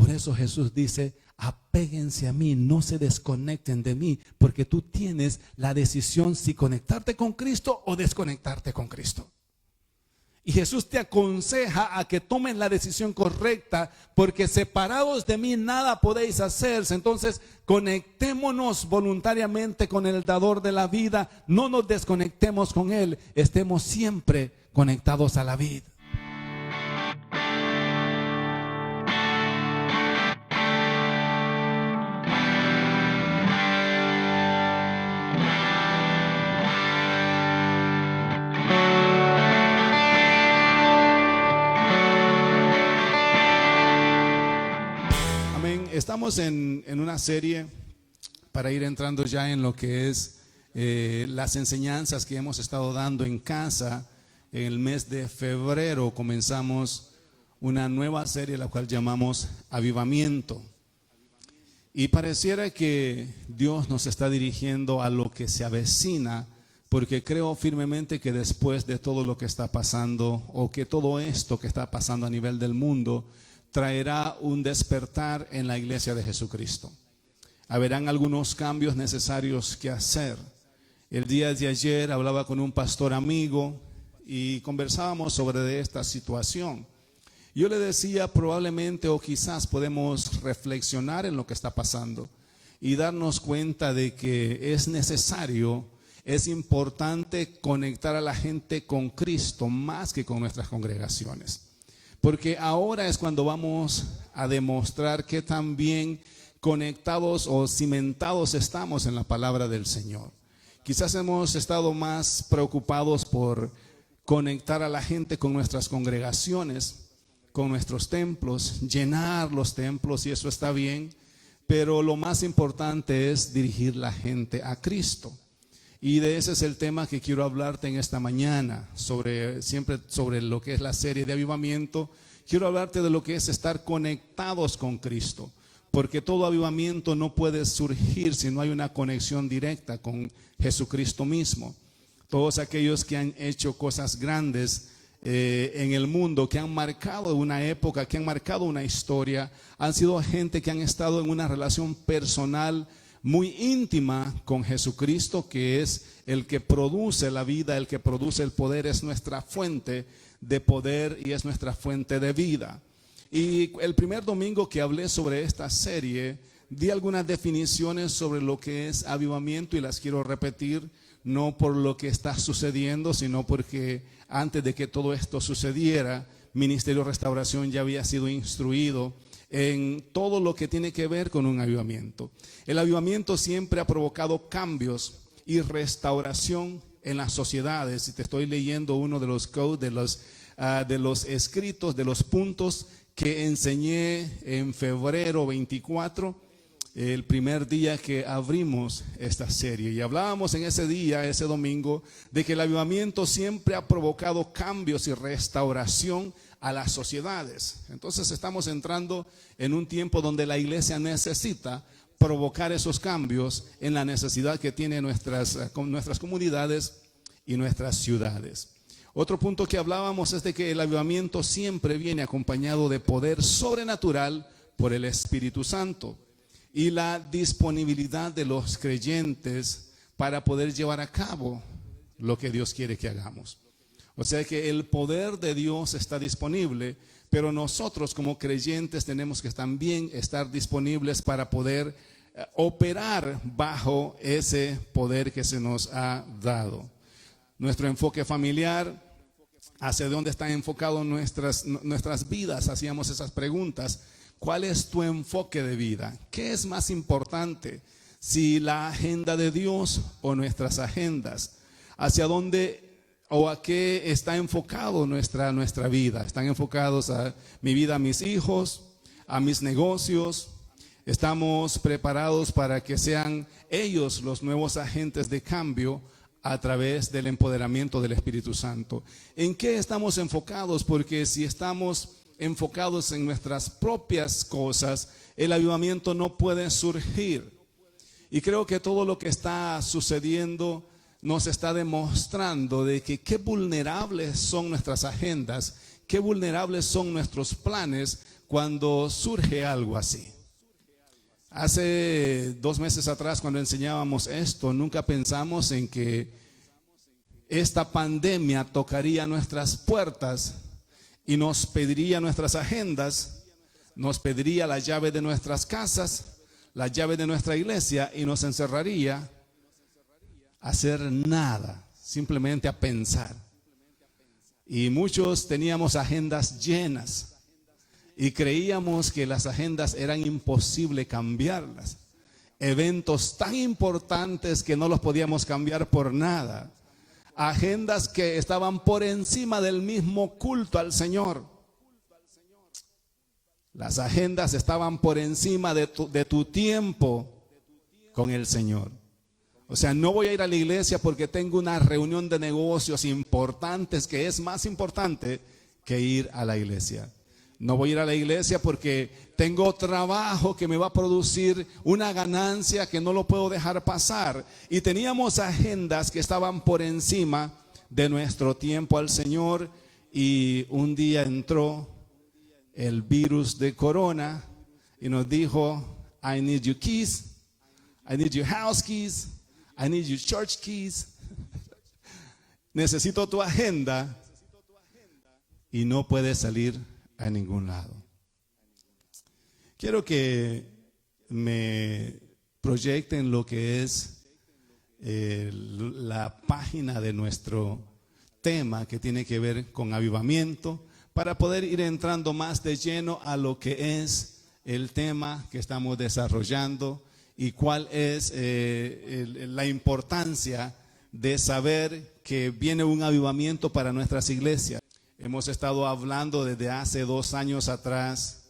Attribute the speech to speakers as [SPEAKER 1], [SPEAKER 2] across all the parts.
[SPEAKER 1] Por eso Jesús dice: apéguense a mí, no se desconecten de mí, porque tú tienes la decisión si conectarte con Cristo o desconectarte con Cristo. Y Jesús te aconseja a que tomen la decisión correcta, porque separados de mí nada podéis hacer. Entonces, conectémonos voluntariamente con el dador de la vida, no nos desconectemos con Él, estemos siempre conectados a la vid. Estamos en una serie para ir entrando ya en lo que es las enseñanzas que hemos estado dando en casa. En el mes de febrero comenzamos una nueva serie, la cual llamamos Avivamiento. Y pareciera que Dios nos está dirigiendo a lo que se avecina, porque creo firmemente que después de todo lo que está pasando, o que todo esto que está pasando a nivel del mundo, traerá un despertar en la iglesia de Jesucristo. Habrán algunos cambios necesarios que hacer. El día de ayer hablaba con un pastor amigo y conversábamos sobre esta situación. Yo le decía, probablemente o quizás podemos reflexionar en lo que está pasando y darnos cuenta de que es necesario, es importante conectar a la gente con Cristo más que con nuestras congregaciones. Porque ahora es cuando vamos a demostrar que también conectados o cimentados estamos en la palabra del Señor. Quizás hemos estado más preocupados por conectar a la gente con nuestras congregaciones, con nuestros templos, llenar los templos, y eso está bien, pero lo más importante es dirigir la gente a Cristo. Y de ese es el tema que quiero hablarte en esta mañana, siempre sobre lo que es la serie de avivamiento. Quiero hablarte de lo que es estar conectados con Cristo, porque todo avivamiento no puede surgir si no hay una conexión directa con Jesucristo mismo. Todos aquellos que han hecho cosas grandes en el mundo, que han marcado una época, que han marcado una historia, han sido gente que han estado en una relación personal muy íntima con Jesucristo, que es el que produce la vida, el que produce el poder, es nuestra fuente de poder y es nuestra fuente de vida. Y el primer domingo que hablé sobre esta serie, di algunas definiciones sobre lo que es avivamiento y las quiero repetir, no por lo que está sucediendo, sino porque antes de que todo esto sucediera, Ministerio Restauración ya había sido instruido en todo lo que tiene que ver con un avivamiento. El avivamiento siempre ha provocado cambios y restauración en las sociedades. Y te estoy leyendo uno de los codes, de los escritos, de los puntos que enseñé en febrero 24, el primer día que abrimos esta serie. Y hablábamos en ese día, ese domingo, de que el avivamiento siempre ha provocado cambios y restauración a las sociedades. Entonces estamos entrando en un tiempo donde la iglesia necesita provocar esos cambios en la necesidad que tienen nuestras comunidades y nuestras ciudades. Otro punto que hablábamos es de que el avivamiento siempre viene acompañado de poder sobrenatural por el Espíritu Santo y la disponibilidad de los creyentes para poder llevar a cabo lo que Dios quiere que hagamos. O sea que el poder de Dios está disponible, pero nosotros como creyentes tenemos que también estar disponibles para poder operar bajo ese poder que se nos ha dado. Nuestro enfoque familiar, hacia dónde están enfocadas nuestras vidas, hacíamos esas preguntas. ¿Cuál es tu enfoque de vida? ¿Qué es más importante? Si la agenda de Dios o nuestras agendas. ¿Hacia dónde o a qué está enfocado nuestra vida? ¿Están enfocados a mi vida, a mis hijos, a mis negocios? ¿Estamos preparados para que sean ellos los nuevos agentes de cambio a través del empoderamiento del Espíritu Santo? ¿En qué estamos enfocados? Porque si estamos enfocados en nuestras propias cosas, el avivamiento no puede surgir. Y creo que todo lo que está sucediendo nos está demostrando de que qué vulnerables son nuestras agendas, qué vulnerables son nuestros planes cuando surge algo así. Hace 2 meses atrás, cuando enseñábamos esto, nunca pensamos en que esta pandemia tocaría nuestras puertas y nos pediría nuestras agendas, nos pediría la llave de nuestras casas, la llave de nuestra iglesia y nos encerraría a hacer nada, simplemente a pensar. Y muchos teníamos agendas llenas y creíamos que las agendas eran imposible cambiarlas. Eventos tan importantes que no los podíamos cambiar por nada. Agendas que estaban por encima del mismo culto al Señor. Las agendas estaban por encima de tu tiempo con el Señor. O sea, no voy a ir a la iglesia porque tengo una reunión de negocios importantes que es más importante que ir a la iglesia. No voy a ir a la iglesia porque tengo trabajo que me va a producir una ganancia que no lo puedo dejar pasar. Y teníamos agendas que estaban por encima de nuestro tiempo al Señor. Y un día entró el virus de corona y nos dijo: I need your keys, I need your house keys, I need your church keys. Necesito tu agenda y no puedes salir a ningún lado. Quiero que me proyecten lo que es la página de nuestro tema, que tiene que ver con avivamiento, para poder ir entrando más de lleno a lo que es el tema que estamos desarrollando y cuál es la importancia de saber que viene un avivamiento para nuestras iglesias. Hemos estado hablando desde hace 2 años atrás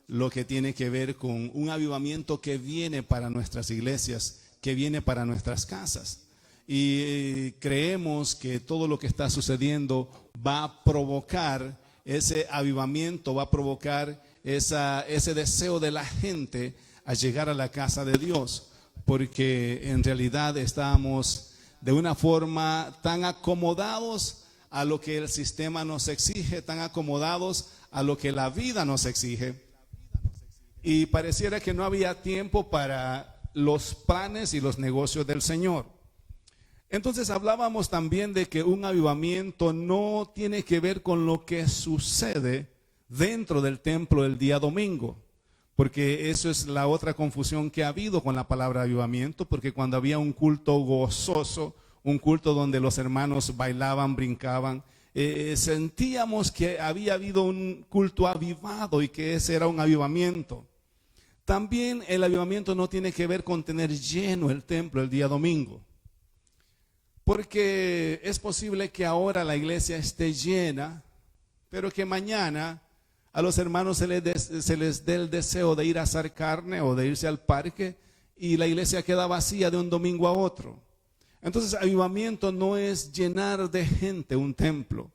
[SPEAKER 1] lo que tiene que ver con un avivamiento que viene para nuestras iglesias, que viene para nuestras casas. Y creemos que todo lo que está sucediendo va a provocar ese avivamiento, va a provocar ese deseo de la gente a llegar a la casa de Dios, porque en realidad estamos de una forma tan acomodados a lo que el sistema nos exige, tan acomodados a lo que la vida nos exige, y pareciera que no había tiempo para los planes y los negocios del Señor. Entonces hablábamos también de que un avivamiento no tiene que ver con lo que sucede dentro del templo el día domingo, porque eso es la otra confusión que ha habido con la palabra avivamiento, porque cuando había un culto gozoso, un culto donde los hermanos bailaban, brincaban, sentíamos que había habido un culto avivado y que ese era un avivamiento. También el avivamiento no tiene que ver con tener lleno el templo el día domingo, porque es posible que ahora la iglesia esté llena, pero que mañana a los hermanos se les dé el deseo de ir a asar carne o de irse al parque y la iglesia queda vacía de un domingo a otro. Entonces, avivamiento no es llenar de gente un templo.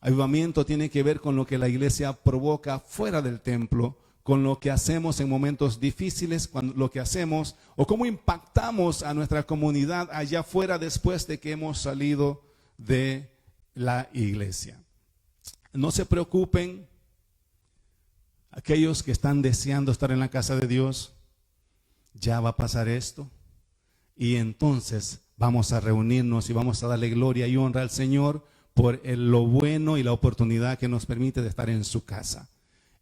[SPEAKER 1] Avivamiento tiene que ver con lo que la iglesia provoca fuera del templo, con lo que hacemos en momentos difíciles, lo que hacemos o cómo impactamos a nuestra comunidad allá afuera después de que hemos salido de la iglesia. No se preocupen, aquellos que están deseando estar en la casa de Dios, ya va a pasar esto y entonces vamos a reunirnos y vamos a darle gloria y honra al Señor por lo bueno y la oportunidad que nos permite de estar en su casa.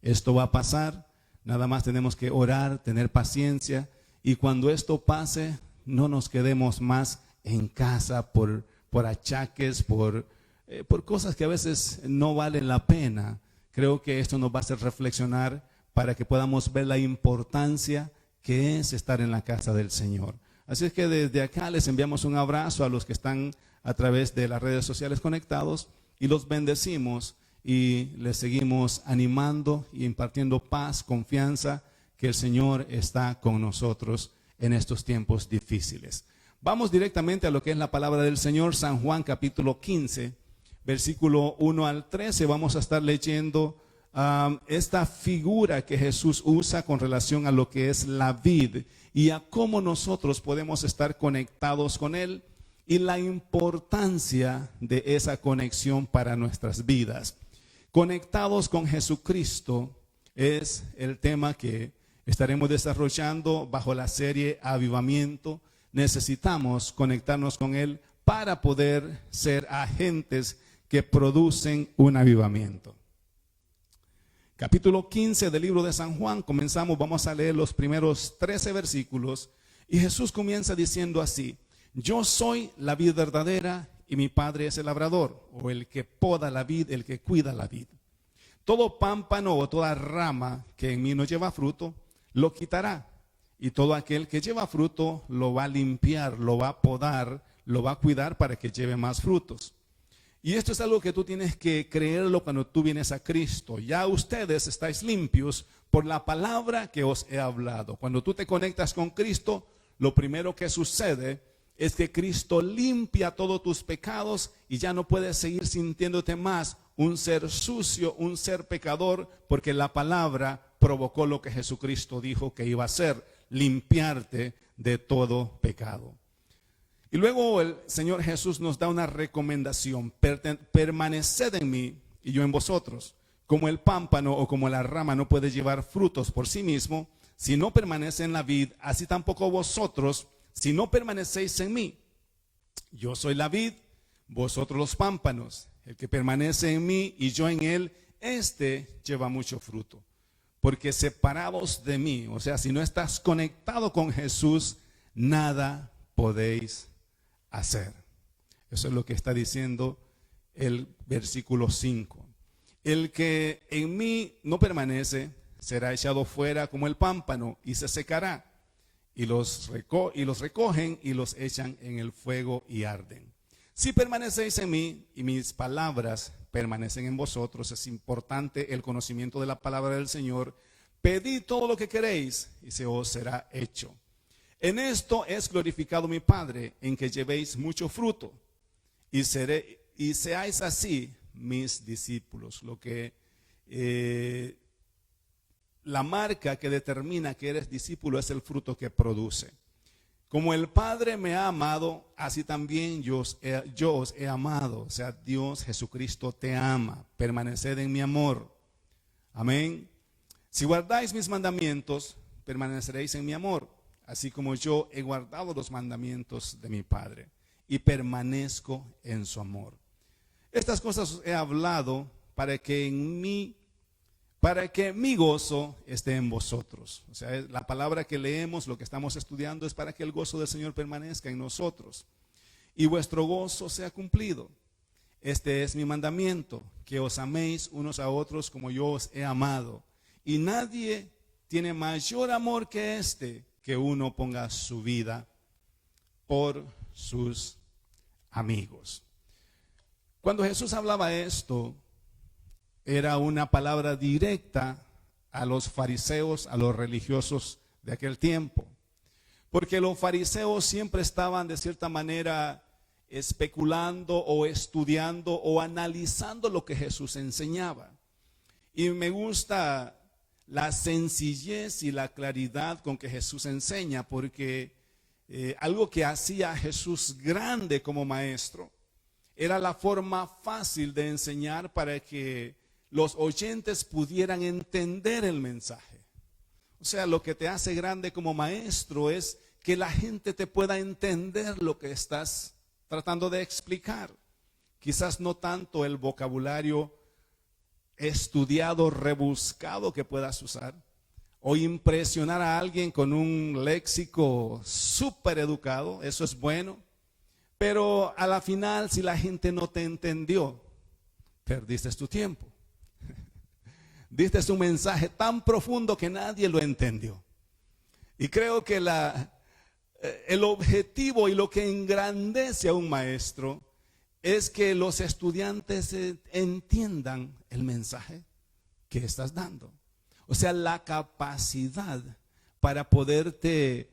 [SPEAKER 1] Esto va a pasar, nada más tenemos que orar, tener paciencia, y cuando esto pase, no nos quedemos más en casa por achaques, por cosas que a veces no valen la pena. Creo que esto nos va a hacer reflexionar para que podamos ver la importancia que es estar en la casa del Señor. Así es que desde acá les enviamos un abrazo a los que están a través de las redes sociales conectados y los bendecimos y les seguimos animando y impartiendo paz, confianza, que el Señor está con nosotros en estos tiempos difíciles. Vamos directamente a lo que es la palabra del Señor, San Juan capítulo 15, versículo 1 al 13. Vamos a estar leyendo esta figura que Jesús usa con relación a lo que es la vid y a cómo nosotros podemos estar conectados con Él y la importancia de esa conexión para nuestras vidas. Conectados con Jesucristo, es el tema que estaremos desarrollando bajo la serie Avivamiento. Necesitamos conectarnos con Él para poder ser agentes que producen un avivamiento. Capítulo 15 del libro de San Juan, comenzamos, vamos a leer los primeros 13 versículos. Y Jesús comienza diciendo así: yo soy la vid verdadera y mi Padre es el labrador, o el que poda la vid, el que cuida la vid. Todo pámpano o toda rama que en mí no lleva fruto, lo quitará. Y todo aquel que lleva fruto, lo va a limpiar, lo va a podar, lo va a cuidar para que lleve más frutos. Y esto es algo que tú tienes que creerlo cuando tú vienes a Cristo. Ya ustedes estáis limpios por la palabra que os he hablado. Cuando tú te conectas con Cristo, lo primero que sucede es que Cristo limpia todos tus pecados y ya no puedes seguir sintiéndote más un ser sucio, un ser pecador, porque la palabra provocó lo que Jesucristo dijo que iba a hacer: limpiarte de todo pecado. Y luego el Señor Jesús nos da una recomendación: permaneced en mí y yo en vosotros. Como el pámpano o como la rama no puede llevar frutos por sí mismo, si no permanece en la vid, así tampoco vosotros, si no permanecéis en mí. Yo soy la vid, vosotros los pámpanos. El que permanece en mí y yo en él, este lleva mucho fruto. Porque separados de mí, o sea, si no estás conectado con Jesús, nada podéis hacer. Eso es lo que está diciendo el versículo 5. El que en mí no permanece será echado fuera como el pámpano y se secará. Y los recogen y los echan en el fuego y arden. Si permanecéis en mí y mis palabras permanecen en vosotros, es importante el conocimiento de la palabra del Señor. Pedid todo lo que queréis y se os será hecho. En esto es glorificado mi Padre, en que llevéis mucho fruto y seáis así mis discípulos. Lo que la marca que determina que eres discípulo es el fruto que produce. Como el Padre me ha amado, así también yo os he amado. O sea, Dios Jesucristo te ama. Permaneced en mi amor. Amén. Si guardáis mis mandamientos, permaneceréis en mi amor, así como yo he guardado los mandamientos de mi Padre y permanezco en su amor. Estas cosas he hablado para que mi gozo esté en vosotros. O sea, la palabra que leemos, lo que estamos estudiando, es para que el gozo del Señor permanezca en nosotros y vuestro gozo sea cumplido. Este es mi mandamiento, que os améis unos a otros como yo os he amado. Y nadie tiene mayor amor que este, que uno ponga su vida por sus amigos. Cuando Jesús hablaba esto, era una palabra directa a los fariseos, a los religiosos de aquel tiempo. Porque los fariseos siempre estaban de cierta manera especulando o estudiando o analizando lo que Jesús enseñaba. Y me gusta la sencillez y la claridad con que Jesús enseña, porque algo que hacía a Jesús grande como maestro era la forma fácil de enseñar para que los oyentes pudieran entender el mensaje. O sea, lo que te hace grande como maestro es que la gente te pueda entender lo que estás tratando de explicar. Quizás no tanto el vocabulario estudiado, rebuscado que puedas usar, o impresionar a alguien con un léxico súper educado, eso es bueno, pero a la final, si la gente no te entendió, perdiste tu tiempo. Diste un mensaje tan profundo que nadie lo entendió. Y creo que el objetivo y lo que engrandece a un maestro es que los estudiantes entiendan el mensaje que estás dando. O sea, la capacidad para poderte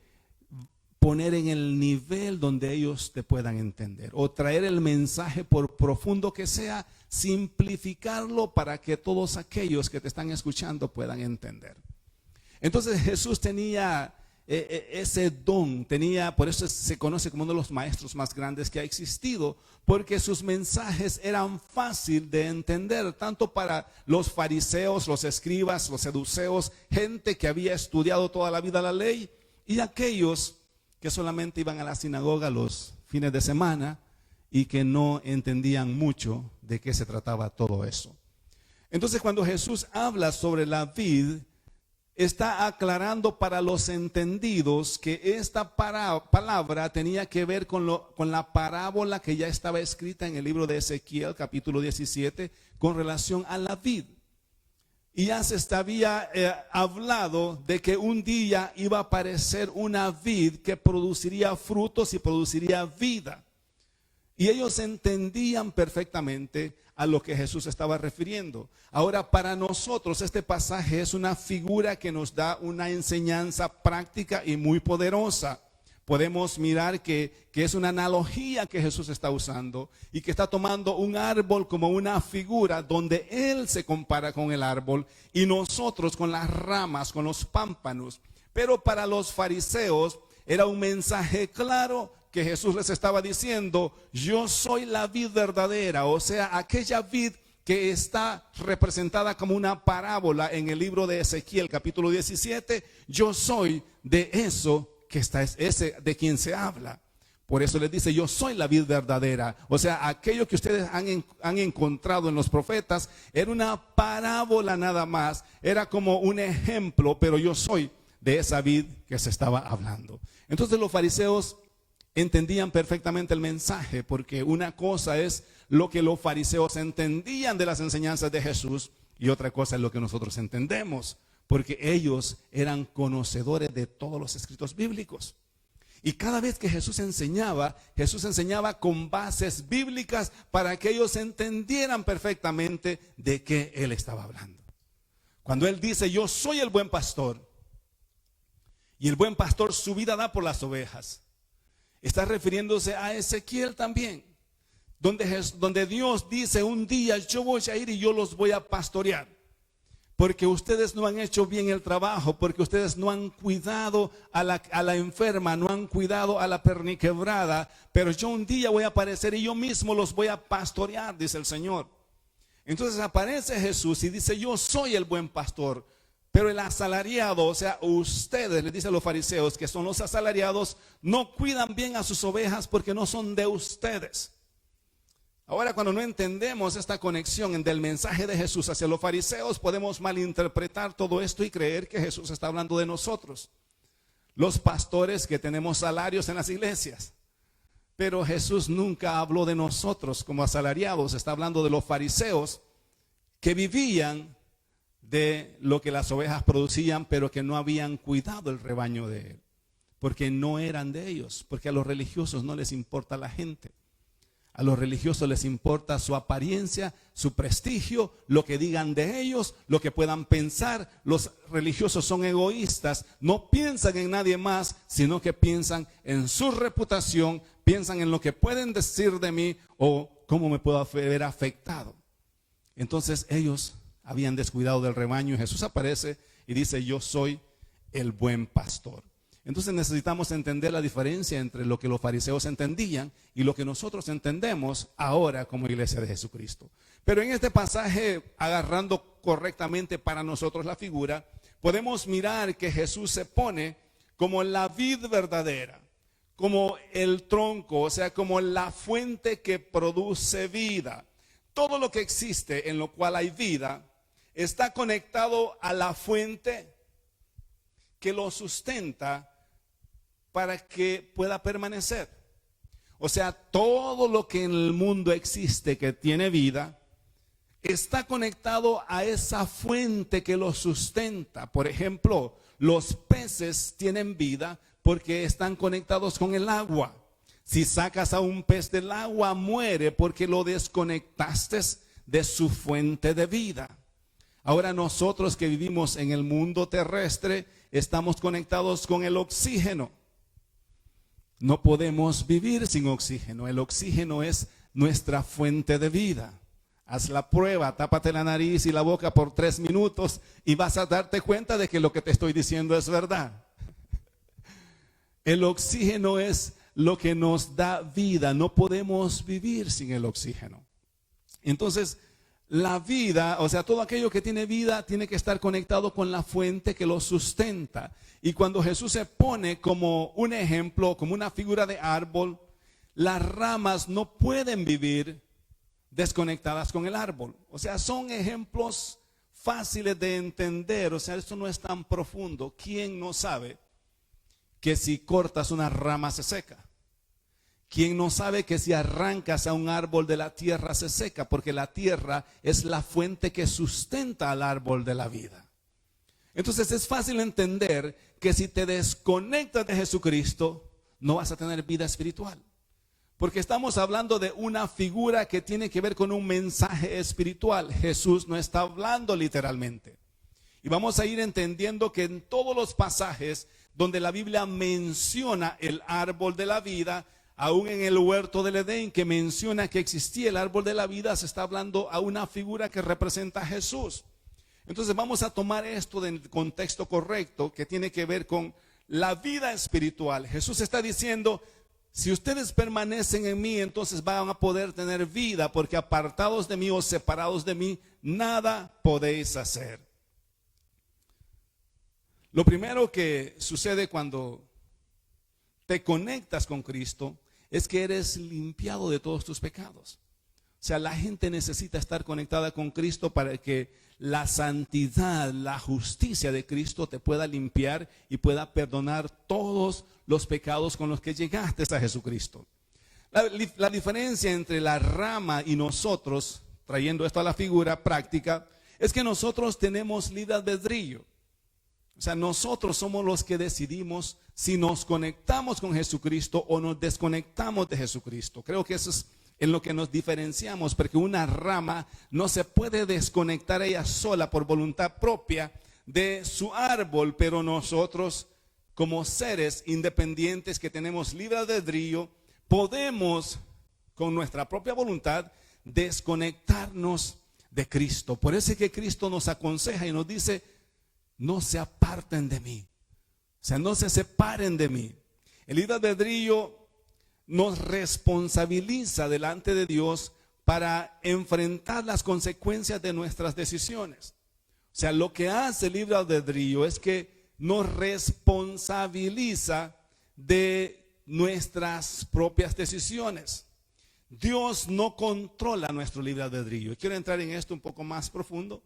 [SPEAKER 1] poner en el nivel donde ellos te puedan entender, o traer el mensaje, por profundo que sea, simplificarlo para que todos aquellos que te están escuchando puedan entender. Entonces Jesús tenía ese don, tenía, por eso se conoce como uno de los maestros más grandes que ha existido, porque sus mensajes eran fácil de entender, tanto para los fariseos, los escribas, los saduceos, gente que había estudiado toda la vida la ley, y aquellos que solamente iban a la sinagoga los fines de semana y que no entendían mucho de qué se trataba todo eso. Entonces, cuando Jesús habla sobre la vid, está aclarando para los entendidos que esta palabra tenía que ver con la parábola que ya estaba escrita en el libro de Ezequiel, capítulo 17, con relación a la vid. Y ya se había hablado de que un día iba a aparecer una vid que produciría frutos y produciría vida. Y ellos entendían perfectamente a lo que Jesús estaba refiriendo. Ahora, para nosotros este pasaje es una figura que nos da una enseñanza práctica y muy poderosa. Podemos mirar que es una analogía que Jesús está usando y que está tomando un árbol como una figura donde Él se compara con el árbol y nosotros con las ramas, con los pámpanos. Pero para los fariseos era un mensaje claro que Jesús les estaba diciendo: yo soy la vid verdadera, o sea, aquella vid que está representada como una parábola en el libro de Ezequiel, capítulo 17, yo soy de eso que está, ese de quien se habla. Por eso les dice: yo soy la vid verdadera. O sea, aquello que ustedes han encontrado en los profetas era una parábola nada más, era como un ejemplo, pero yo soy de esa vid que se estaba hablando. Entonces los fariseos entendían perfectamente el mensaje, porque una cosa es lo que los fariseos entendían de las enseñanzas de Jesús y otra cosa es lo que nosotros entendemos, porque ellos eran conocedores de todos los escritos bíblicos. Y cada vez que Jesús enseñaba con bases bíblicas para que ellos entendieran perfectamente de qué Él estaba hablando. Cuando Él dice: yo soy el buen pastor, y el buen pastor su vida da por las ovejas, está refiriéndose a Ezequiel también, donde Dios dice: un día yo voy a ir y yo los voy a pastorear, porque ustedes no han hecho bien el trabajo, porque ustedes no han cuidado a la enferma, no han cuidado a la perniquebrada, pero yo un día voy a aparecer y yo mismo los voy a pastorear, dice el Señor. Entonces aparece Jesús y dice: yo soy el buen pastor. Pero el asalariado, o sea, ustedes, les dice a los fariseos que son los asalariados, no cuidan bien a sus ovejas porque no son de ustedes. Ahora, cuando no entendemos esta conexión del mensaje de Jesús hacia los fariseos, podemos malinterpretar todo esto y creer que Jesús está hablando de nosotros, los pastores que tenemos salarios en las iglesias. Pero Jesús nunca habló de nosotros como asalariados, está hablando de los fariseos que vivían de lo que las ovejas producían, pero que no habían cuidado el rebaño de Él, porque no eran de ellos, porque a los religiosos no les importa la gente. A los religiosos les importa su apariencia, su prestigio, lo que digan de ellos, lo que puedan pensar. Los religiosos son egoístas, no piensan en nadie más, sino que piensan en su reputación, piensan en lo que pueden decir de mí o cómo me puedo ver afectado. Entonces ellos habían descuidado del rebaño y Jesús aparece y dice: yo soy el buen pastor. Entonces necesitamos entender la diferencia entre lo que los fariseos entendían y lo que nosotros entendemos ahora como iglesia de Jesucristo. Pero en este pasaje, agarrando correctamente para nosotros la figura, podemos mirar que Jesús se pone como la vid verdadera, como el tronco, o sea, como la fuente que produce vida. Todo lo que existe en lo cual hay vida está conectado a la fuente que lo sustenta para que pueda permanecer. O sea, todo lo que en el mundo existe que tiene vida está conectado a esa fuente que lo sustenta. Por ejemplo, los peces tienen vida porque están conectados con el agua. Si sacas a un pez del agua, muere porque lo desconectaste de su fuente de vida. Ahora nosotros que vivimos en el mundo terrestre estamos conectados con el oxígeno. No podemos vivir sin oxígeno. El oxígeno es nuestra fuente de vida. Haz la prueba, tápate la nariz y la boca por 3 minutos y vas a darte cuenta de que lo que te estoy diciendo es verdad. El oxígeno es lo que nos da vida. No podemos vivir sin el oxígeno. Entonces, la vida, o sea, todo aquello que tiene vida tiene que estar conectado con la fuente que lo sustenta. Y cuando Jesús se pone como un ejemplo, como una figura de árbol, las ramas no pueden vivir desconectadas con el árbol. O sea, son ejemplos fáciles de entender. O sea, esto no es tan profundo. ¿Quién no sabe que si cortas una rama se seca? ¿Quién no sabe que si arrancas a un árbol de la tierra se seca? Porque la tierra es la fuente que sustenta al árbol de la vida. Entonces es fácil entender que si te desconectas de Jesucristo, no vas a tener vida espiritual. Porque estamos hablando de una figura que tiene que ver con un mensaje espiritual. Jesús no está hablando literalmente. Y vamos a ir entendiendo que en todos los pasajes donde la Biblia menciona el árbol de la vida, aún en el huerto del Edén, que menciona que existía el árbol de la vida, se está hablando a una figura que representa a Jesús. Entonces vamos a tomar esto del contexto correcto, que tiene que ver con la vida espiritual. Jesús está diciendo, si ustedes permanecen en mí, entonces van a poder tener vida, porque apartados de mí o separados de mí, nada podéis hacer. Lo primero que sucede cuando te conectas con Cristo es que eres limpiado de todos tus pecados. O sea, la gente necesita estar conectada con Cristo para que la santidad, la justicia de Cristo te pueda limpiar y pueda perdonar todos los pecados con los que llegaste a Jesucristo. La diferencia entre la rama y nosotros, trayendo esto a la figura práctica, es que nosotros tenemos libre albedrío. O sea, nosotros somos los que decidimos si nos conectamos con Jesucristo o nos desconectamos de Jesucristo. Creo que eso es en lo que nos diferenciamos, porque una rama no se puede desconectar ella sola por voluntad propia de su árbol, pero nosotros, como seres independientes que tenemos libre albedrío, podemos con nuestra propia voluntad desconectarnos de Cristo. Por eso es que Cristo nos aconseja y nos dice, no se aparten de mí. O sea, no se separen de mí. El libre albedrío nos responsabiliza delante de Dios para enfrentar las consecuencias de nuestras decisiones. O sea, lo que hace el libre albedrío es que nos responsabiliza de nuestras propias decisiones. Dios no controla nuestro libre albedrío. Quiero entrar en esto un poco más profundo,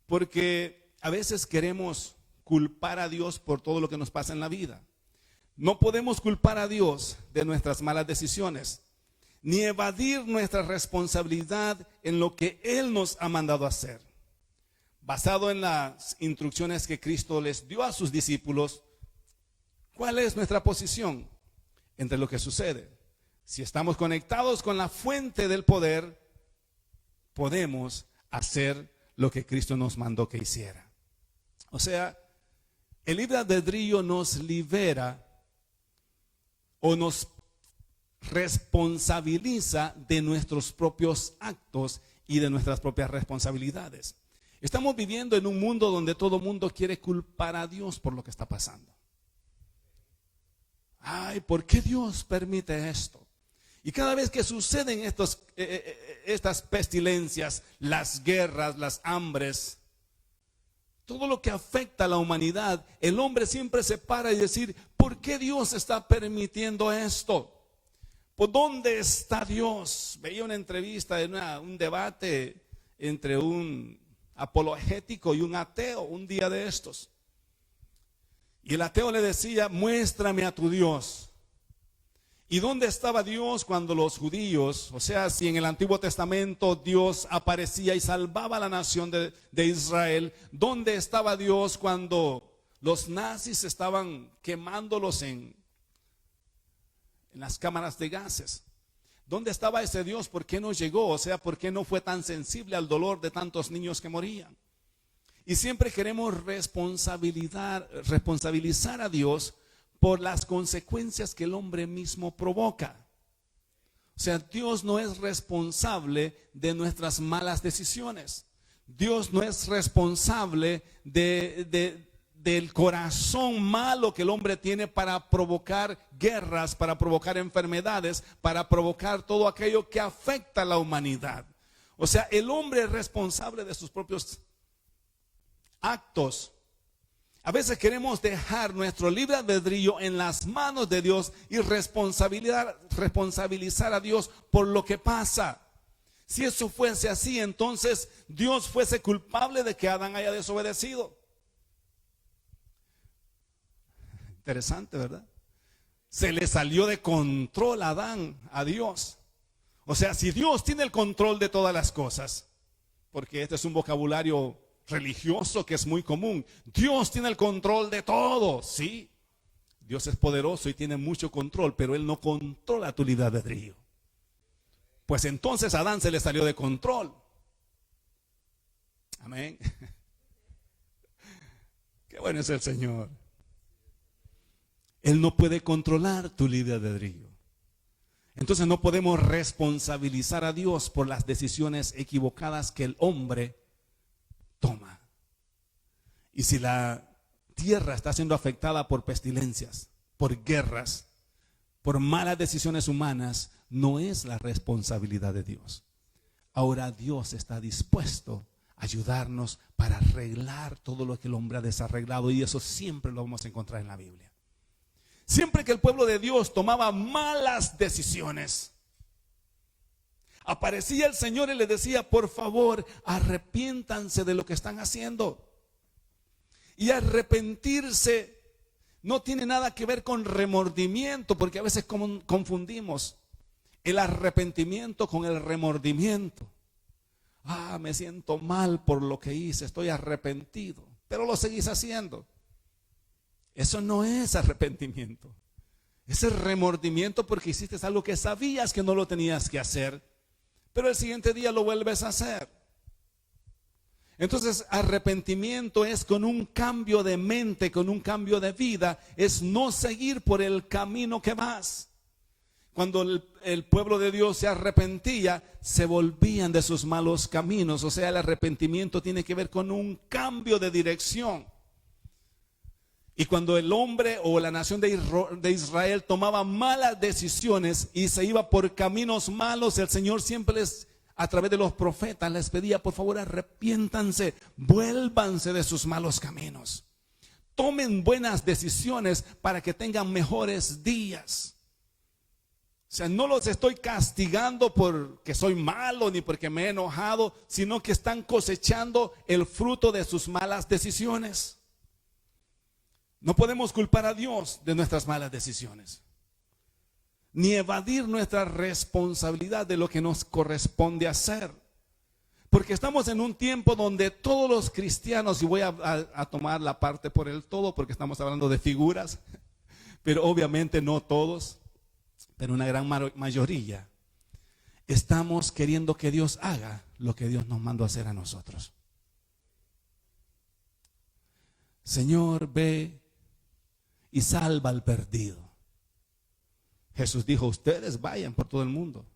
[SPEAKER 1] porque a veces queremos culpar a Dios por todo lo que nos pasa en la vida. No podemos culpar a Dios de nuestras malas decisiones, ni evadir nuestra responsabilidad en lo que Él nos ha mandado hacer. Basado en las instrucciones que Cristo les dio a sus discípulos, ¿cuál es nuestra posición entre lo que sucede? Si estamos conectados con la fuente del poder, podemos hacer lo que Cristo nos mandó que hiciera. O sea, el libre albedrío nos libera o nos responsabiliza de nuestros propios actos y de nuestras propias responsabilidades. Estamos viviendo en un mundo donde todo mundo quiere culpar a Dios por lo que está pasando. Ay, ¿por qué Dios permite esto? Y cada vez que suceden estas pestilencias, las guerras, las hambres, todo lo que afecta a la humanidad, el hombre siempre se para y decir, ¿por qué Dios está permitiendo esto? ¿Por dónde está Dios? Veía una entrevista, un debate entre un apologético y un ateo un día de estos. Y el ateo le decía, muéstrame a tu Dios. ¿Y dónde estaba Dios cuando los judíos, o sea, si en el Antiguo Testamento Dios aparecía y salvaba a la nación de Israel, ¿dónde estaba Dios cuando los nazis estaban quemándolos en las cámaras de gases? ¿Dónde estaba ese Dios? ¿Por qué no llegó? O sea, ¿por qué no fue tan sensible al dolor de tantos niños que morían? Y siempre queremos responsabilizar a Dios por las consecuencias que el hombre mismo provoca. O sea, Dios no es responsable de nuestras malas decisiones. Dios no es responsable de del corazón malo que el hombre tiene para provocar guerras, para provocar enfermedades, para provocar todo aquello que afecta a la humanidad. O sea, el hombre es responsable de sus propios actos. A veces queremos dejar nuestro libre albedrío en las manos de Dios y responsabilizar a Dios por lo que pasa. Si eso fuese así, entonces Dios fuese culpable de que Adán haya desobedecido. Interesante, ¿verdad? Se le salió de control a Adán, a Dios. O sea, si Dios tiene el control de todas las cosas, porque este es un vocabulario religioso que es muy común. Dios tiene el control de todo, sí. Dios es poderoso y tiene mucho control, pero Él no controla tu libre albedrío. Pues entonces a Adán se le salió de control. Amén. Qué bueno es el Señor. Él no puede controlar tu libre albedrío. Entonces no podemos responsabilizar a Dios por las decisiones equivocadas que el hombre toma. Y si la tierra está siendo afectada por pestilencias, por guerras, por malas decisiones humanas, no es la responsabilidad de Dios. Ahora Dios está dispuesto a ayudarnos para arreglar todo lo que el hombre ha desarreglado, y eso siempre lo vamos a encontrar en la Biblia. Siempre que el pueblo de Dios tomaba malas decisiones, aparecía el Señor y le decía: por favor, arrepiéntanse de lo que están haciendo. Y arrepentirse no tiene nada que ver con remordimiento, porque a veces confundimos el arrepentimiento con el remordimiento. Me siento mal por lo que hice, estoy arrepentido, pero lo seguís haciendo. Eso no es arrepentimiento. Es el remordimiento porque hiciste algo que sabías que no lo tenías que hacer, pero el siguiente día lo vuelves a hacer. Entonces, arrepentimiento es con un cambio de mente, con un cambio de vida. Es no seguir por el camino que vas. Cuando el pueblo de Dios se arrepentía, se volvían de sus malos caminos. O sea, el arrepentimiento tiene que ver con un cambio de dirección. Y cuando el hombre o la nación de Israel tomaba malas decisiones y se iba por caminos malos, el Señor siempre a través de los profetas les pedía: por favor, arrepiéntanse, vuélvanse de sus malos caminos, tomen buenas decisiones para que tengan mejores días. O sea, no los estoy castigando porque soy malo ni porque me he enojado, sino que están cosechando el fruto de sus malas decisiones. No podemos culpar a Dios de nuestras malas decisiones, ni evadir nuestra responsabilidad de lo que nos corresponde hacer. Porque estamos en un tiempo donde todos los cristianos, y voy a tomar la parte por el todo porque estamos hablando de figuras, pero obviamente no todos, pero una gran mayoría, estamos queriendo que Dios haga lo que Dios nos mandó a hacer a nosotros. Señor, ve y salva al perdido. Jesús dijo: ustedes vayan por todo el mundo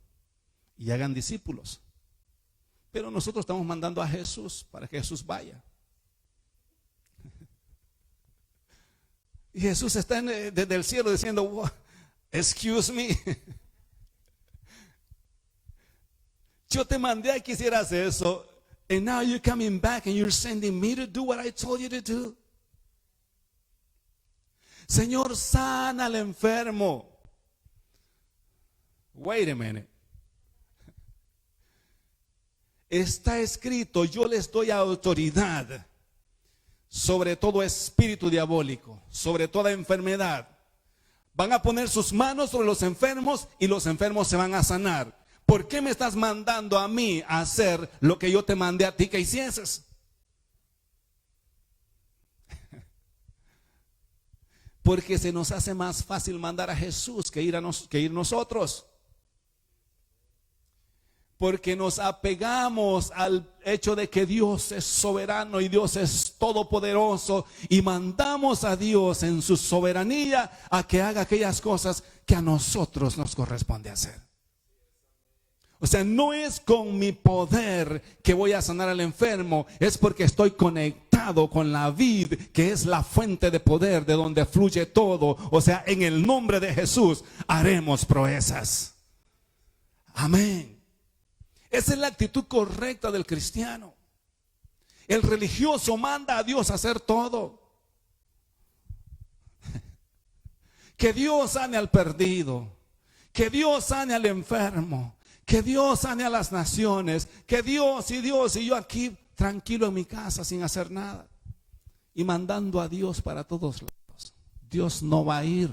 [SPEAKER 1] y hagan discípulos. Pero nosotros estamos mandando a Jesús para que Jesús vaya. Y Jesús está desde el cielo diciendo: excuse me, yo te mandé a que hicieras eso, and now you're coming back and you're sending me to do what I told you to do. Señor, sana al enfermo. Wait a minute. Está escrito: yo les doy autoridad sobre todo espíritu diabólico, sobre toda enfermedad. Van a poner sus manos sobre los enfermos y los enfermos se van a sanar. ¿Por qué me estás mandando a mí a hacer lo que yo te mandé a ti que hicieses? Porque se nos hace más fácil mandar a Jesús que ir nosotros. Porque nos apegamos al hecho de que Dios es soberano y Dios es todopoderoso, y mandamos a Dios en su soberanía a que haga aquellas cosas que a nosotros nos corresponde hacer. O sea, no es con mi poder que voy a sanar al enfermo, es porque estoy conectado con la vid, que es la fuente de poder de donde fluye todo. O sea, en el nombre de Jesús haremos proezas. Amén. Esa es la actitud correcta del cristiano. El religioso manda a Dios a hacer todo. Que Dios sane al perdido, que Dios sane al enfermo, que Dios sane a las naciones, que Dios, y yo aquí tranquilo en mi casa sin hacer nada y mandando a Dios para todos lados. Dios no va a ir.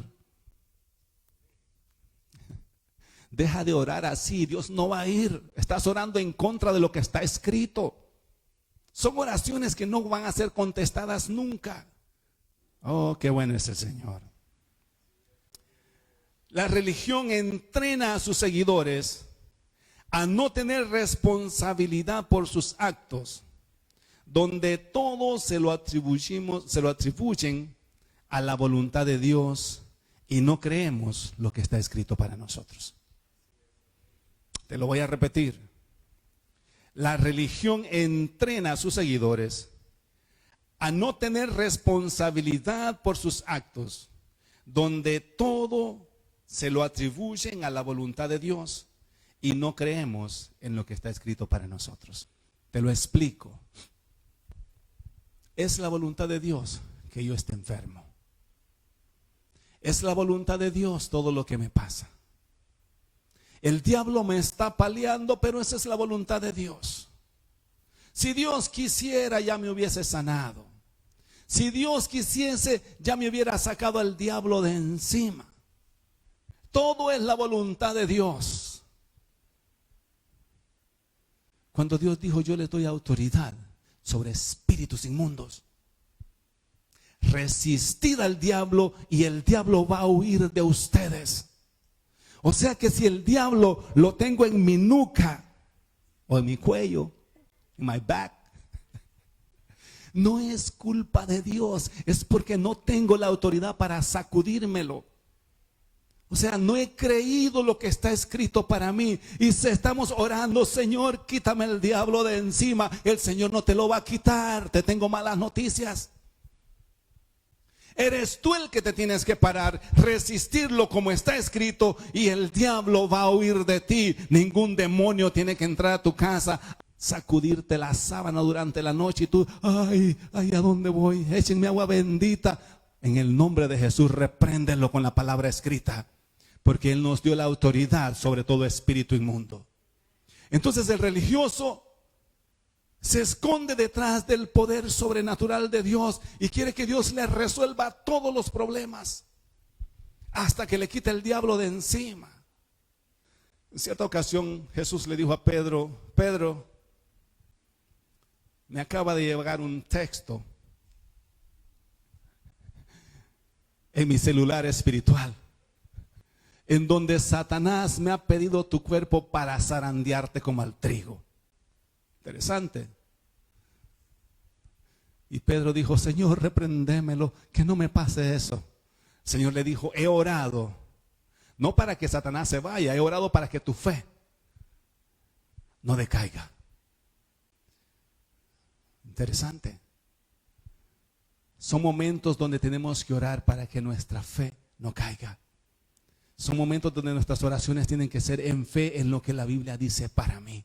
[SPEAKER 1] Deja de orar así, Dios no va a ir. Estás orando en contra de lo que está escrito. Son oraciones que no van a ser contestadas nunca. Oh, qué bueno es el Señor. La religión entrena a sus seguidores a no tener responsabilidad por sus actos, donde todo se lo atribuyen a la voluntad de Dios y no creemos lo que está escrito para nosotros. Te lo voy a repetir. La religión entrena a sus seguidores a no tener responsabilidad por sus actos, donde todo se lo atribuyen a la voluntad de Dios y no creemos en lo que está escrito para nosotros. Te lo explico. Es la voluntad de Dios que yo esté enfermo. Es la voluntad de Dios todo lo que me pasa. El diablo me está paliando, pero esa es la voluntad de Dios. Si Dios quisiera, ya me hubiese sanado. Si Dios quisiese, ya me hubiera sacado al diablo de encima. Todo es la voluntad de Dios. Cuando Dios dijo, yo les doy autoridad sobre espíritus inmundos, resistid al diablo y el diablo va a huir de ustedes. O sea que si el diablo lo tengo en mi nuca o en mi cuello, en my back, no es culpa de Dios, es porque no tengo la autoridad para sacudírmelo. O sea, no he creído lo que está escrito para mí. Y si estamos orando, Señor, quítame el diablo de encima. El Señor no te lo va a quitar. Te tengo malas noticias. Eres tú el que te tienes que parar, resistirlo como está escrito, y el diablo va a huir de ti. Ningún demonio tiene que entrar a tu casa, sacudirte la sábana durante la noche y tú, ay, ¿a dónde voy? Échenme agua bendita. En el nombre de Jesús, repréndelo con la palabra escrita, porque Él nos dio la autoridad sobre todo espíritu inmundo. Entonces el religioso se esconde detrás del poder sobrenatural de Dios y quiere que Dios le resuelva todos los problemas hasta que le quite el diablo de encima. En cierta ocasión Jesús le dijo a Pedro, Pedro, me acaba de llegar un texto en mi celular espiritual, en donde Satanás me ha pedido tu cuerpo para zarandearte como al trigo. Interesante. Y Pedro dijo, Señor, reprendémelo, que no me pase eso. El Señor le dijo, he orado, no para que Satanás se vaya, he orado para que tu fe no decaiga. Interesante. Son momentos donde tenemos que orar para que nuestra fe no caiga. Son momentos donde nuestras oraciones tienen que ser en fe en lo que la Biblia dice para mí.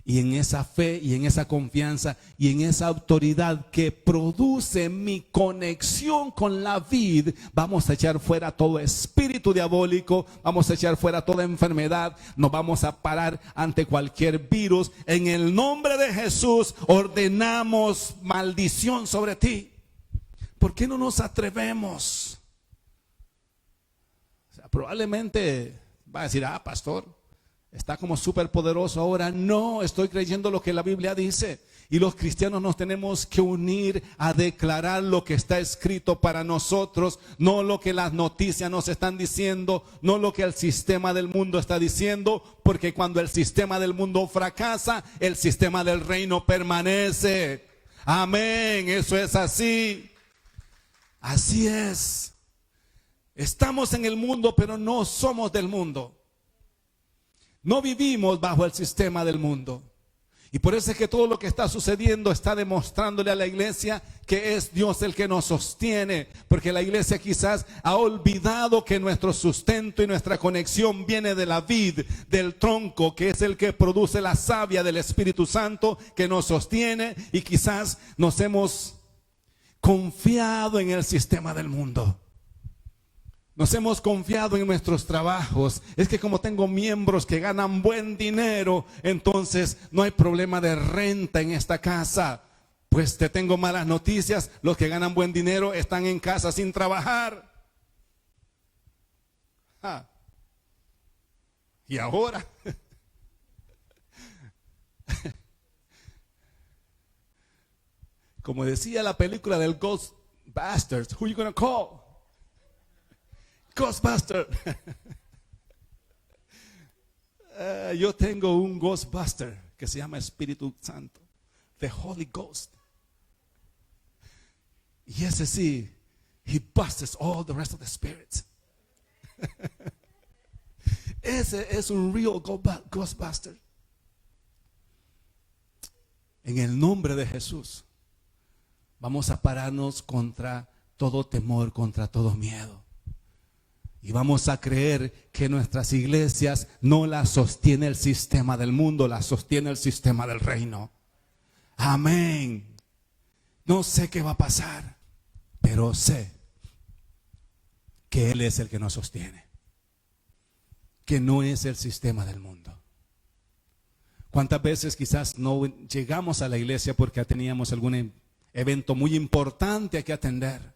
[SPEAKER 1] Y en esa fe y en esa confianza y en esa autoridad que produce mi conexión con la vid, vamos a echar fuera todo espíritu diabólico, vamos a echar fuera toda enfermedad, nos vamos a parar ante cualquier virus. En el nombre de Jesús ordenamos maldición sobre ti. ¿Por qué no nos atrevemos? O sea, probablemente va a decir, pastor, está como súper poderoso ahora. No, estoy creyendo lo que la Biblia dice. Y los cristianos nos tenemos que unir a declarar lo que está escrito para nosotros, no lo que las noticias nos están diciendo, no lo que el sistema del mundo está diciendo, porque cuando el sistema del mundo fracasa, el sistema del reino permanece. Amén, eso es así. Así es. Estamos en el mundo, pero no somos del mundo. No vivimos bajo el sistema del mundo. Y por eso es que todo lo que está sucediendo está demostrándole a la iglesia que es Dios el que nos sostiene. Porque la iglesia quizás ha olvidado que nuestro sustento y nuestra conexión viene de la vid, del tronco, que es el que produce la savia del Espíritu Santo que nos sostiene. Y quizás nos hemos confiado en el sistema del mundo. Nos hemos confiado en nuestros trabajos. Es que como tengo miembros que ganan buen dinero, entonces no hay problema de renta en esta casa. Pues te tengo malas noticias. Los que ganan buen dinero están en casa sin trabajar. Y ahora como decía la película del Ghostbusters, who you gonna call? Ghostbuster. Yo tengo un Ghostbuster que se llama Espíritu Santo, the Holy Ghost. Y ese sí, he busts all the rest of the spirits. Ese es un real Ghostbuster. En el nombre de Jesús, vamos a pararnos contra todo temor, contra todo miedo. Y vamos a creer que nuestras iglesias no las sostiene el sistema del mundo, las sostiene el sistema del reino. Amén. No sé qué va a pasar, pero sé que Él es el que nos sostiene. Que no es el sistema del mundo. ¿Cuántas veces quizás no llegamos a la iglesia porque teníamos algún evento muy importante que atender?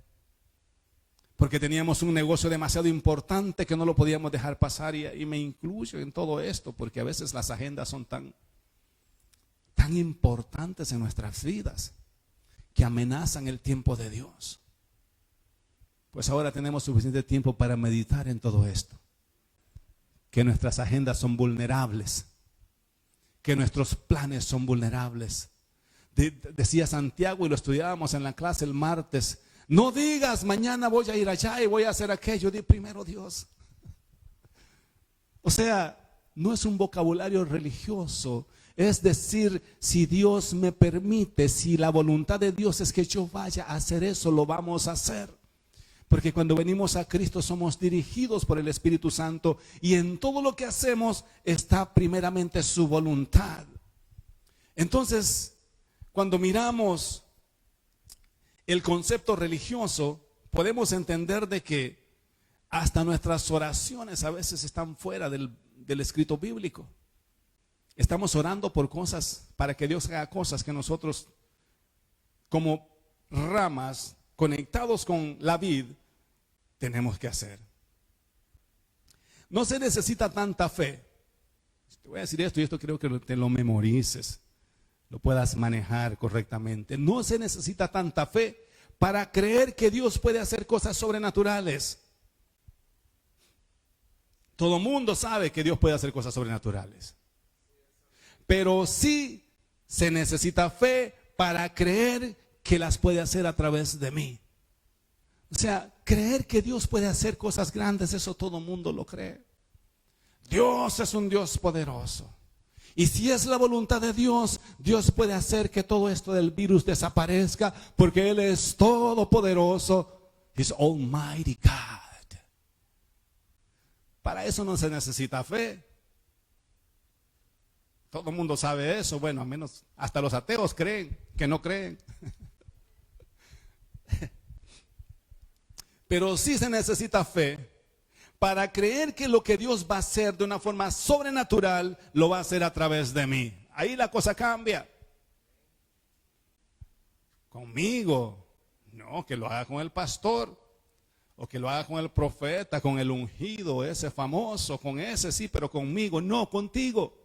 [SPEAKER 1] Porque teníamos un negocio demasiado importante que no lo podíamos dejar pasar, y me incluyo en todo esto, porque a veces las agendas son tan importantes en nuestras vidas que amenazan el tiempo de Dios. Pues ahora tenemos suficiente tiempo para meditar en todo esto. Que nuestras agendas son vulnerables, que nuestros planes son vulnerables. Decía Santiago, y lo estudiábamos en la clase el martes: no digas mañana voy a ir allá y voy a hacer aquello. Di primero Dios. O sea, no es un vocabulario religioso. Es decir, si Dios me permite, si la voluntad de Dios es que yo vaya a hacer eso, lo vamos a hacer. Porque cuando venimos a Cristo somos dirigidos por el Espíritu Santo, y en todo lo que hacemos está primeramente su voluntad. Entonces, cuando miramos el concepto religioso, podemos entender de que hasta nuestras oraciones a veces están fuera del escrito bíblico. Estamos orando por cosas, para que Dios haga cosas que nosotros, como ramas conectados con la vid, tenemos que hacer. No se necesita tanta fe. Te voy a decir esto, y esto creo que te lo memorices, lo puedas manejar correctamente. No se necesita tanta fe para creer que Dios puede hacer cosas sobrenaturales. Todo mundo sabe que Dios puede hacer cosas sobrenaturales. Pero sí se necesita fe para creer que las puede hacer a través de mí. O sea, creer que Dios puede hacer cosas grandes, eso todo mundo lo cree. Dios es un Dios poderoso. Y si es la voluntad de Dios, Dios puede hacer que todo esto del virus desaparezca, porque Él es todopoderoso. He's Almighty God. Para eso no se necesita fe. Todo el mundo sabe eso. Bueno, al menos hasta los ateos creen que no creen. Pero sí se necesita fe para creer que lo que Dios va a hacer de una forma sobrenatural, lo va a hacer a través de mí. Ahí la cosa cambia. Conmigo, no, que lo haga con el pastor, o que lo haga con el profeta, con el ungido, ese famoso, con ese sí, pero conmigo, no, contigo.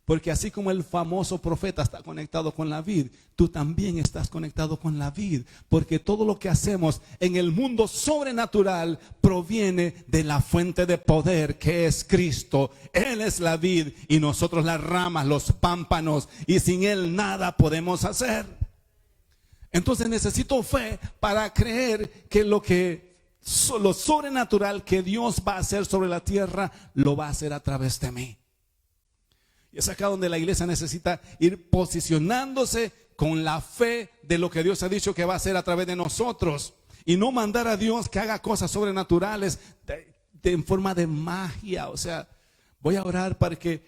[SPEAKER 1] Porque así como el famoso profeta está conectado con la vid, tú también estás conectado con la vid. Porque todo lo que hacemos en el mundo sobrenatural proviene de la fuente de poder que es Cristo. Él es la vid y nosotros las ramas, los pámpanos. Y sin Él nada podemos hacer. Entonces necesito fe para creer que lo que lo sobrenatural que Dios va a hacer sobre la tierra, lo va a hacer a través de mí. Y es acá donde la iglesia necesita ir posicionándose con la fe de lo que Dios ha dicho que va a hacer a través de nosotros. Y no mandar a Dios que haga cosas sobrenaturales en forma de magia. O sea, voy a orar para que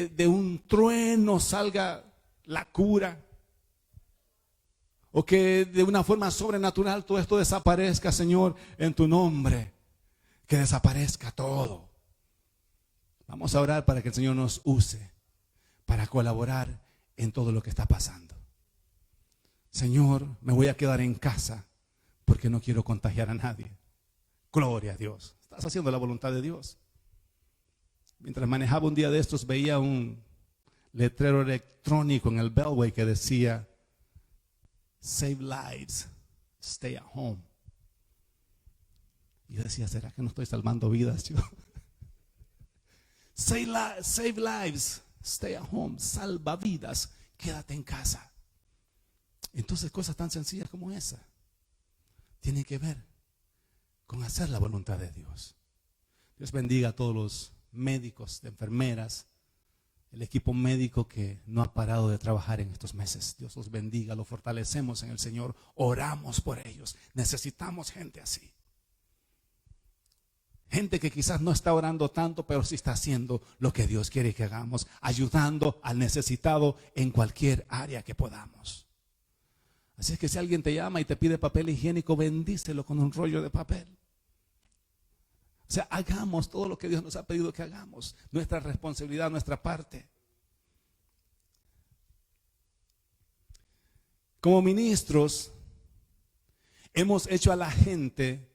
[SPEAKER 1] de un trueno salga la cura. O que de una forma sobrenatural todo esto desaparezca, Señor, en tu nombre. Que desaparezca todo. Vamos a orar para que el Señor nos use para colaborar en todo lo que está pasando. Señor, me voy a quedar en casa porque no quiero contagiar a nadie. Gloria a Dios. Estás haciendo la voluntad de Dios. Mientras manejaba un día de estos, veía un letrero electrónico en el Beltway que decía: Save lives, stay at home. Y yo decía, ¿será que no estoy salvando vidas yo? Save lives, stay at home. Salva vidas, quédate en casa. Entonces cosas tan sencillas como esa tienen que ver con hacer la voluntad de Dios. Dios bendiga a todos los médicos, enfermeras, el equipo médico que no ha parado de trabajar en estos meses. Dios los bendiga, los fortalecemos en el Señor, oramos por ellos. Necesitamos gente así. Gente que quizás no está orando tanto, pero sí está haciendo lo que Dios quiere que hagamos, ayudando al necesitado en cualquier área que podamos. Así es que si alguien te llama y te pide papel higiénico, bendícelo con un rollo de papel. O sea, hagamos todo lo que Dios nos ha pedido que hagamos. Nuestra responsabilidad, nuestra parte. Como ministros, hemos hecho a la gente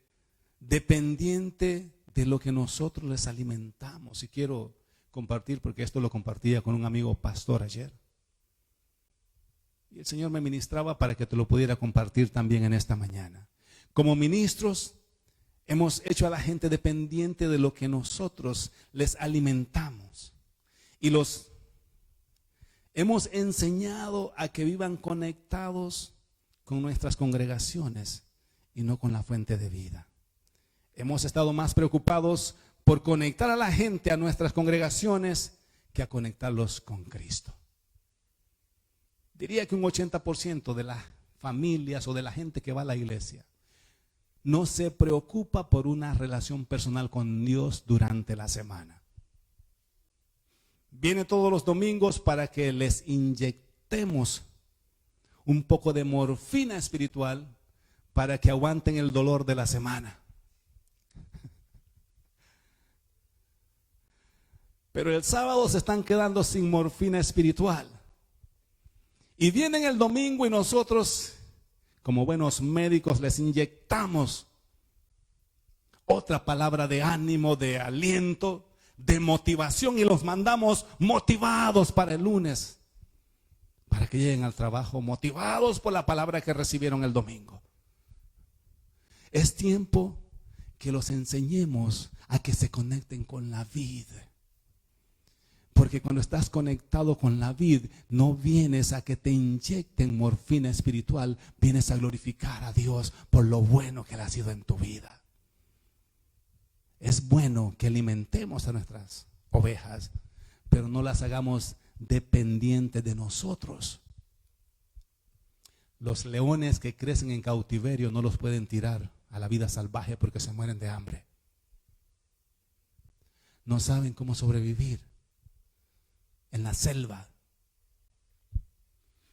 [SPEAKER 1] dependiente de lo que nosotros les alimentamos. Y quiero compartir, porque esto lo compartía con un amigo pastor ayer. Y el Señor me ministraba para que te lo pudiera compartir también en esta mañana. Como ministros, hemos hecho a la gente dependiente de lo que nosotros les alimentamos. Y los hemos enseñado a que vivan conectados con nuestras congregaciones y no con la fuente de vida. Hemos estado más preocupados por conectar a la gente a nuestras congregaciones que a conectarlos con Cristo. Diría que un 80% de las familias o de la gente que va a la iglesia no se preocupa por una relación personal con Dios durante la semana. Viene todos los domingos para que les inyectemos un poco de morfina espiritual para que aguanten el dolor de la semana. Pero el sábado se están quedando sin morfina espiritual. Y vienen el domingo y nosotros, como buenos médicos, les inyectamos otra palabra de ánimo, de aliento, de motivación, y los mandamos motivados para el lunes, para que lleguen al trabajo motivados por la palabra que recibieron el domingo. Es tiempo que los enseñemos a que se conecten con la vida. Porque cuando estás conectado con la vid, no vienes a que te inyecten morfina espiritual, vienes a glorificar a Dios por lo bueno que Él ha sido en tu vida. Es bueno que alimentemos a nuestras ovejas, pero no las hagamos dependientes de nosotros. Los leones que crecen en cautiverio no los pueden tirar a la vida salvaje porque se mueren de hambre. No saben cómo sobrevivir en la selva.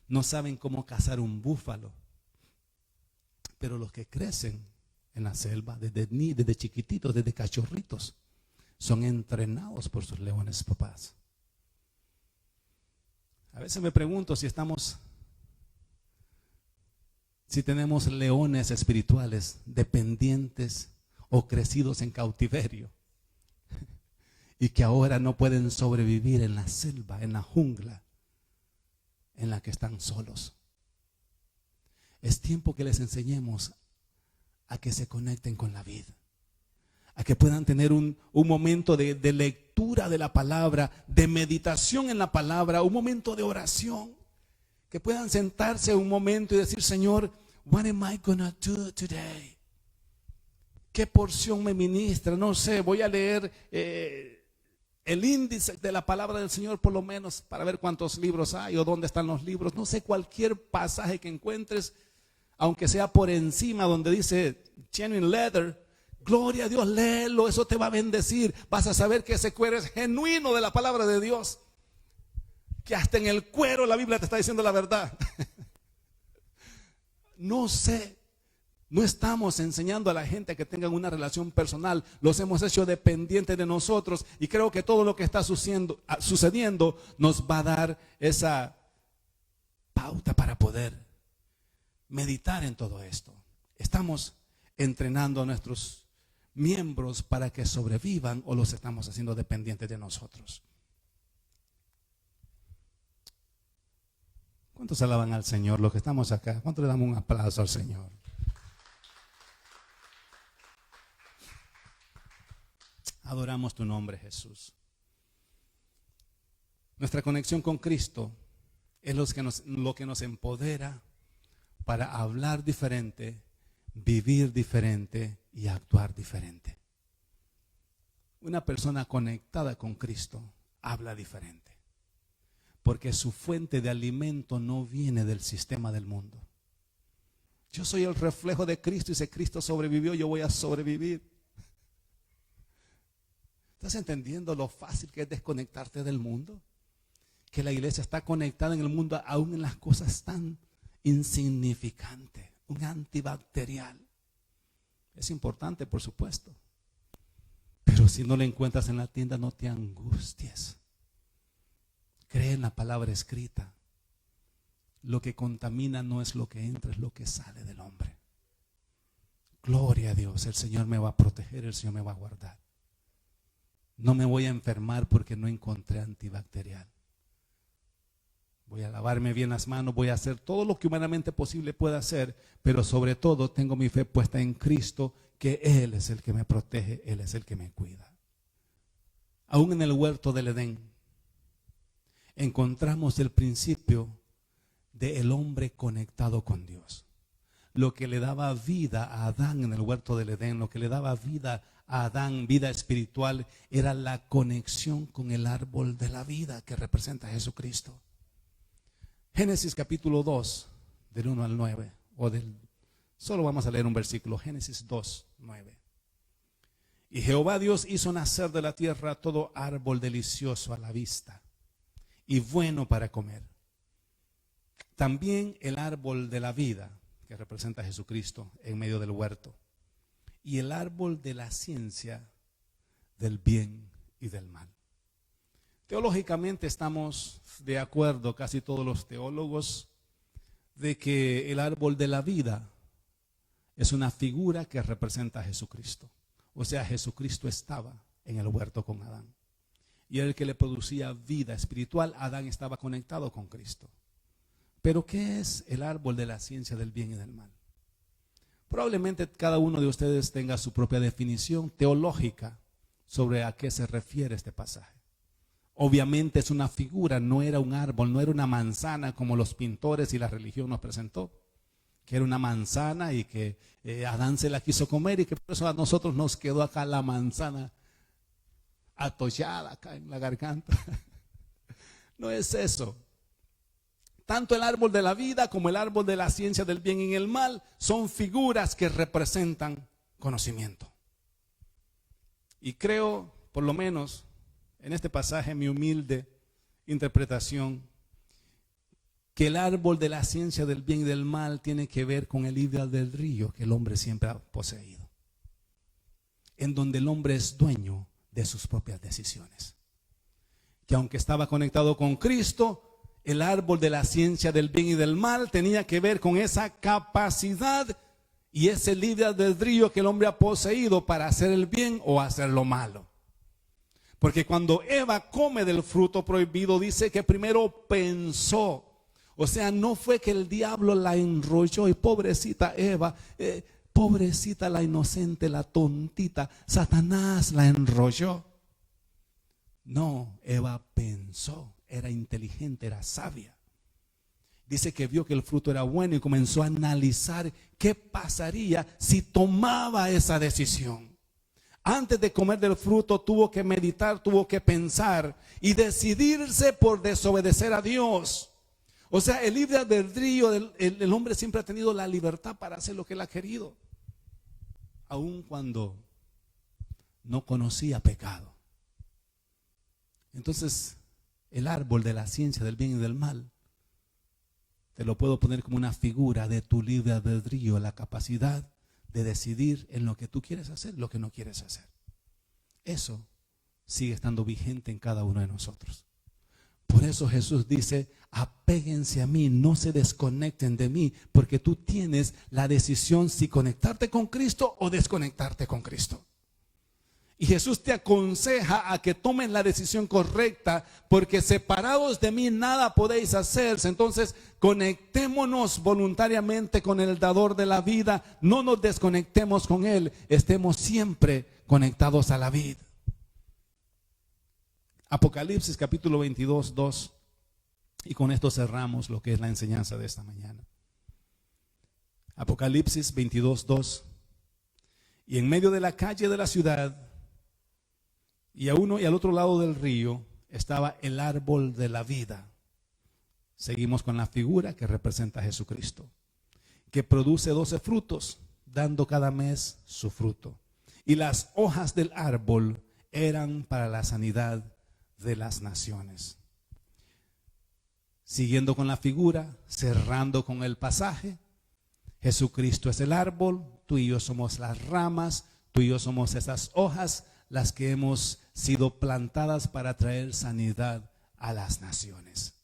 [SPEAKER 1] No saben cómo cazar un búfalo. Pero los que crecen en la selva desde chiquititos, desde cachorritos, son entrenados por sus leones papás. A veces me pregunto si tenemos leones espirituales dependientes o crecidos en cautiverio y que ahora no pueden sobrevivir en la selva, en la jungla en la que están solos. Es tiempo que les enseñemos a que se conecten con la vida, a que puedan tener un momento de lectura de la palabra, de meditación en la palabra, un momento de oración, que puedan sentarse un momento y decir: Señor, what am I gonna do today? ¿qué porción me ministra? No sé, voy a leer el índice de la palabra del Señor por lo menos para ver cuántos libros hay o dónde están los libros. No sé, cualquier pasaje que encuentres, aunque sea por encima donde dice genuine leather, gloria a Dios, léelo, eso te va a bendecir. Vas a saber que ese cuero es genuino de la palabra de Dios. Que hasta en el cuero la Biblia te está diciendo la verdad. No sé, no estamos enseñando a la gente a que tengan una relación personal. Los hemos hecho dependientes de nosotros. Y creo que todo lo que está sucediendo nos va a dar esa pauta para poder meditar en todo esto. Estamos entrenando a nuestros miembros para que sobrevivan, o los estamos haciendo dependientes de nosotros. ¿Cuántos alaban al Señor los que estamos acá? ¿Cuántos le damos un aplauso al Señor? Adoramos tu nombre, Jesús. Nuestra conexión con Cristo es lo que nos empodera para hablar diferente, vivir diferente y actuar diferente. Una persona conectada con Cristo habla diferente, porque su fuente de alimento no viene del sistema del mundo. Yo soy el reflejo de Cristo y si Cristo sobrevivió, yo voy a sobrevivir. ¿Estás entendiendo lo fácil que es desconectarte del mundo? Que la iglesia está conectada en el mundo aún en las cosas tan insignificantes. Un antibacterial es importante, por supuesto, pero si no lo encuentras en la tienda, no te angusties. Cree en la palabra escrita. Lo que contamina no es lo que entra, es lo que sale del hombre. Gloria a Dios, el Señor me va a proteger, el Señor me va a guardar. No me voy a enfermar porque no encontré antibacterial. Voy a lavarme bien las manos, voy a hacer todo lo que humanamente posible pueda hacer, pero sobre todo tengo mi fe puesta en Cristo, que Él es el que me protege, Él es el que me cuida. Aún en el huerto del Edén encontramos el principio del hombre conectado con Dios. Lo que le daba vida a Adán en el huerto del Edén, lo que le daba vida a Adán, vida espiritual, era la conexión con el árbol de la vida que representa a Jesucristo. Génesis capítulo 2, del 1 al 9, solo vamos a leer un versículo, Génesis 2, 9. Y Jehová Dios hizo nacer de la tierra todo árbol delicioso a la vista y bueno para comer. También el árbol de la vida, que representa a Jesucristo en medio del huerto, y el árbol de la ciencia del bien y del mal. Teológicamente estamos de acuerdo, casi todos los teólogos, de que el árbol de la vida es una figura que representa a Jesucristo. O sea, Jesucristo estaba en el huerto con Adán. Y era el que le producía vida espiritual. Adán estaba conectado con Cristo. Pero ¿qué es el árbol de la ciencia del bien y del mal? Probablemente cada uno de ustedes tenga su propia definición teológica sobre a qué se refiere este pasaje. Obviamente es una figura, no era un árbol, no era una manzana como los pintores y la religión nos presentó, que era una manzana y que Adán se la quiso comer y que por eso a nosotros nos quedó acá la manzana atollada acá en la garganta. No es eso. Tanto el árbol de la vida como el árbol de la ciencia del bien y el mal son figuras que representan conocimiento. Y creo, por lo menos, en este pasaje, mi humilde interpretación, que el árbol de la ciencia del bien y del mal tiene que ver con el libre albedrío que el hombre siempre ha poseído, en donde el hombre es dueño de sus propias decisiones. Que aunque estaba conectado con Cristo, el árbol de la ciencia del bien y del mal tenía que ver con esa capacidad y ese libre albedrío que el hombre ha poseído para hacer el bien o hacer lo malo. Porque cuando Eva come del fruto prohibido, dice que primero pensó. O sea, no fue que el diablo la enrolló y pobrecita Eva, pobrecita la inocente, la tontita, Satanás la enrolló. No, Eva pensó, era inteligente, era sabia. dice que vio que el fruto era bueno y comenzó a analizar qué pasaría si tomaba esa decisión. Antes de comer del fruto tuvo que meditar, tuvo que pensar y decidirse por desobedecer a Dios. O sea, el libre albedrío el hombre siempre ha tenido la libertad para hacer lo que él ha querido, aun cuando no conocía pecado. Entonces, el árbol de la ciencia del bien y del mal, te lo puedo poner como una figura de tu libre albedrío, la capacidad de decidir en lo que tú quieres hacer, lo que no quieres hacer. Eso sigue estando vigente en cada uno de nosotros. Por eso Jesús dice, apéguense a mí, no se desconecten de mí, porque tú tienes la decisión si conectarte con Cristo o desconectarte con Cristo. Y Jesús te aconseja a que tomen la decisión correcta, porque separados de mí nada podéis hacer. Entonces conectémonos voluntariamente con el dador de la vida, no nos desconectemos con Él, estemos siempre conectados a la vida. Apocalipsis capítulo 22, 2, y con esto cerramos lo que es la enseñanza de esta mañana. Apocalipsis 22, 2, y en medio de la calle de la ciudad, y a uno y al otro lado del río, estaba el árbol de la vida. Seguimos con la figura que representa a Jesucristo, que produce 12 frutos, dando cada mes su fruto. Y las hojas del árbol eran para la sanidad de las naciones. Siguiendo con la figura, cerrando con el pasaje, Jesucristo es el árbol, tú y yo somos las ramas, tú y yo somos esas hojas, las que hemos sido plantadas para traer sanidad a las naciones.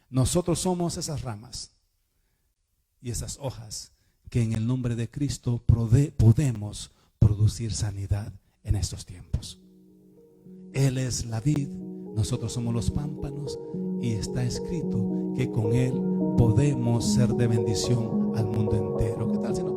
[SPEAKER 1] Nosotros somos esas ramas y esas hojas que en el nombre de Cristo podemos producir sanidad en estos tiempos. Él es la vid, nosotros somos los pámpanos, y está escrito que con Él podemos ser de bendición al mundo entero. ¿Qué tal si no